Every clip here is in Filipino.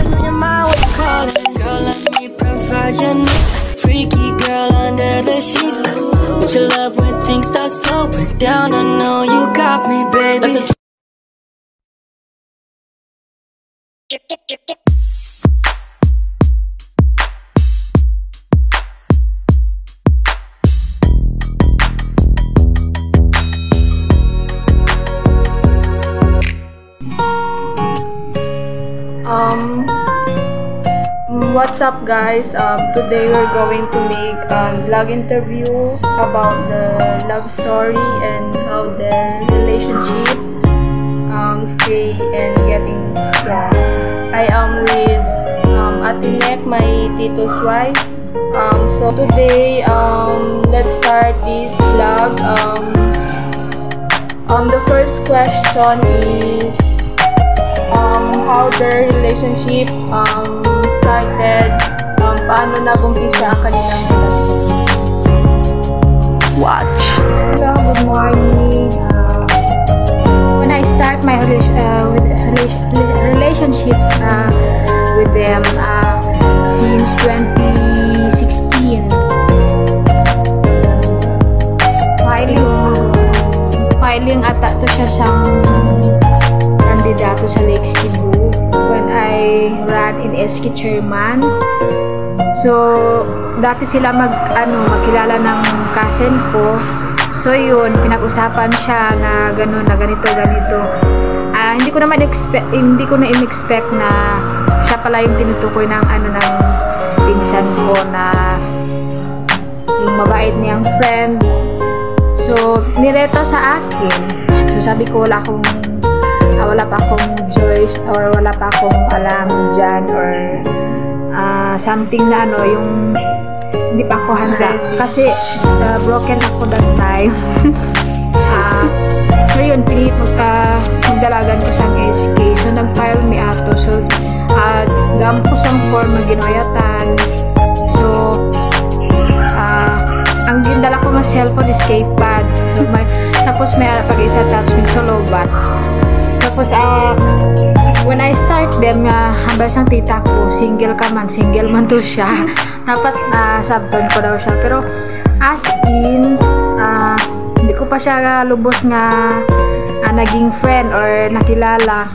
on your mind, what you call it? Girl, let me provide your needs. Freaky girl under the sheets. With your love when things start slowing down, I know you got me, baby. What's up guys, today we're going to make a vlog interview about the love story and how their relationship stay and getting strong. I am with Ate Nek, my tito's wife. So today let's start this vlog. The first question is how their relationship started, paano nag-umpisa ang kanilang relasyon. Watch. Hello, good morning. When I start my relationship with them since 2016, filing ata to siya siyang kandidato sa Lake Cebu when I ran in SK Chairman. So dati sila magkilala ng cousin ko. So yun, pinag-usapan siya na gano'n, na ganito. Hindi ko in-expect na siya pala yung tinutukoy ng ng pinsan ko na yung mabait niyang friend. So nireto sa akin. So sabi ko wala pa akong choice or wala pa akong alam dyan or something na yung hindi pa ako handa kasi broken ako that time. So yun, pinilit magdalagan ko sang SK. So nag-file mi ato. So dam ko sang form na ginoyatan. So ang gindala ko ng cellphone is K-pad. So tapos may pag-isa attachment sa lobat. Tapos when I start them, hambal siyang tita ko, single man to siya. Dapat subton ko daw siya. Pero as in, hindi ko pa siya lubos nga naging friend or nakilala.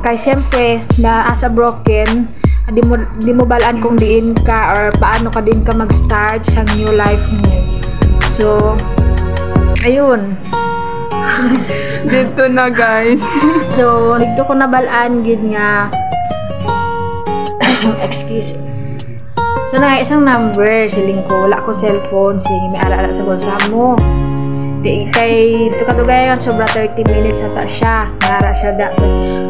Kaya siyempre, na as a broken, di mo balaan kung diin ka or paano ka din ka mag-start sa new life mo. So, ayun. Dito na guys. So, dito ko nabalaan gid nga excuse me. So, na isang number siling ko, wala ko cellphone, sige may ala sa bulsa mo. Di kay to katugayan sobra 30 minutes ata siya. Nara siya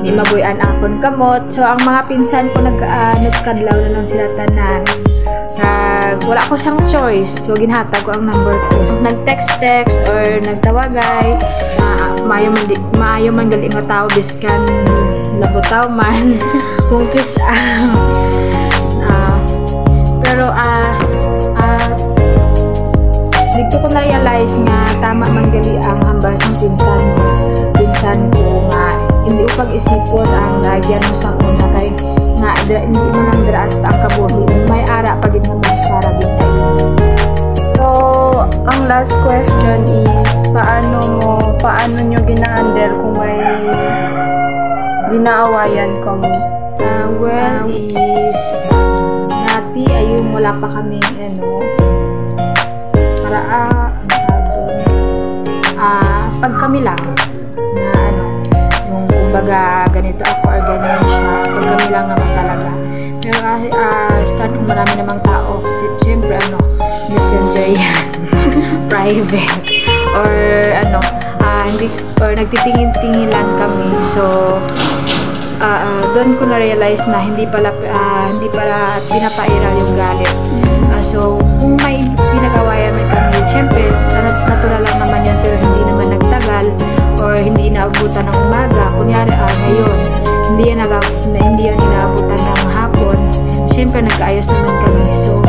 di mabuyan akon kamot. So, ang mga pinsan ko nagkadlaw na lang sila tanan. Wala ko siyang choice. So, ginhatag ko ang number ko. So, nag-text or nagtawagay. Maayo man galing nga tao biskan labotaw man. Kungkis pero dito ko na-realize nga tama man gali ang hambas ng pinsan ko nga hindi ko pag-isipon ang lagyan mo sa una kay nga hindi mo nang diraas ang kabuhi may ara pagid nga mas para din sa iyo. So ang last question is paano nyo gina-handle kung may ginaawayan ka mo? Is dati ayun wala pa kami para pag kami lang na yung kumbaga ganito ako or ganyan siya pag kami lang naman talaga. Pero start kung marami namang tao siyempre messenger yan private or hindi or nagtitingin-tingilan kami. So doon ko na-realize na hindi pala pinapairaw yung galit. So kung may pinagawayan may kami, syempre natural lang naman yan pero hindi naman nagtagal or hindi inaabutan ng umaga. Kunyari ngayon hindi yan inaabutan ng hapon, syempre nagkaayos naman kami. So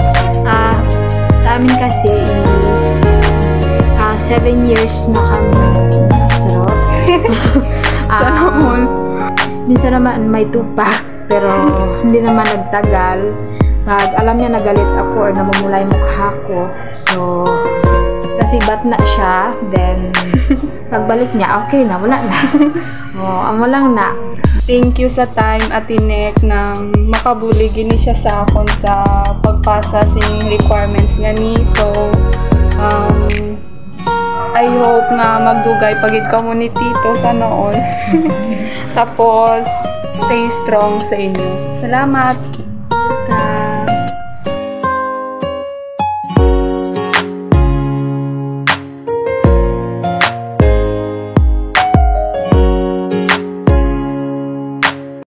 sa amin kasi is 7 years na kami. Charot. Sana all. Minsan naman may tupa. pero hindi naman nagtagal. Alam niya nagalit ako or namumula yung mukha ko. So, kasi bat na siya. Then, pagbalik niya, okay na, wala na. Amo lang na. Thank you sa time, Ate Nek, nang makabuli gini siya sa akon sa pagpasa sing requirements nga ni. So, I hope na magdugay pagid community to sa noon. Tapos, stay strong sa inyo. Salamat!